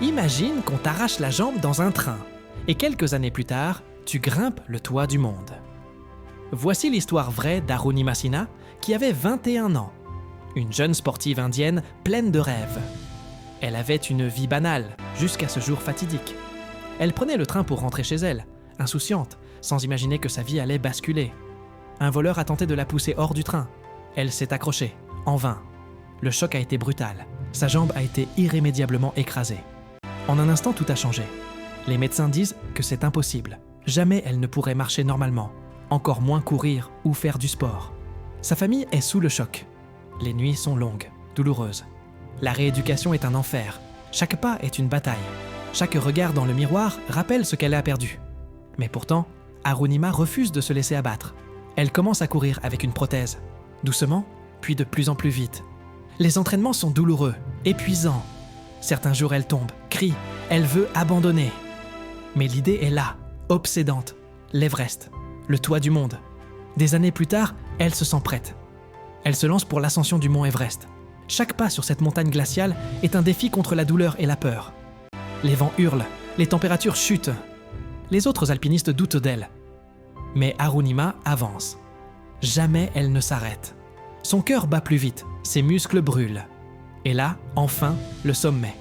Imagine qu'on t'arrache la jambe dans un train, et quelques années plus tard, tu grimpes le toit du monde. Voici l'histoire vraie d'Arunima Sinha, qui avait 21 ans. Une jeune sportive indienne pleine de rêves. Elle avait une vie banale, jusqu'à ce jour fatidique. Elle prenait le train pour rentrer chez elle, insouciante, sans imaginer que sa vie allait basculer. Un voleur a tenté de la pousser hors du train. Elle s'est accrochée, en vain. Le choc a été brutal. Sa jambe a été irrémédiablement écrasée. En un instant, tout a changé. Les médecins disent que c'est impossible. Jamais elle ne pourrait marcher normalement, encore moins courir ou faire du sport. Sa famille est sous le choc. Les nuits sont longues, douloureuses. La rééducation est un enfer. Chaque pas est une bataille. Chaque regard dans le miroir rappelle ce qu'elle a perdu. Mais pourtant, Arunima refuse de se laisser abattre. Elle commence à courir avec une prothèse. Doucement, puis de plus en plus vite. Les entraînements sont douloureux, épuisants. Certains jours, elle tombe, crie, elle veut abandonner. Mais l'idée est là, obsédante. L'Everest, le toit du monde. Des années plus tard, elle se sent prête. Elle se lance pour l'ascension du mont Everest. Chaque pas sur cette montagne glaciale est un défi contre la douleur et la peur. Les vents hurlent, les températures chutent. Les autres alpinistes doutent d'elle. Mais Arunima avance. Jamais elle ne s'arrête. Son cœur bat plus vite, ses muscles brûlent. Et là, enfin, le sommet.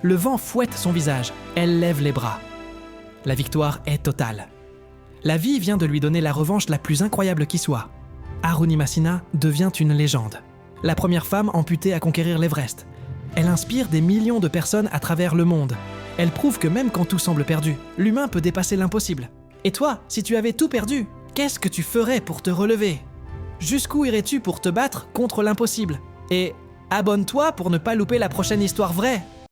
Le vent fouette son visage, elle lève les bras. La victoire est totale. La vie vient de lui donner la revanche la plus incroyable qui soit. Arunima Sinha devient une légende. La première femme amputée à conquérir l'Everest. Elle inspire des millions de personnes à travers le monde. Elle prouve que même quand tout semble perdu, l'humain peut dépasser l'impossible. Et toi, si tu avais tout perdu, qu'est-ce que tu ferais pour te relever ? Jusqu'où irais-tu pour te battre contre l'impossible ? Et abonne-toi pour ne pas louper la prochaine histoire vraie.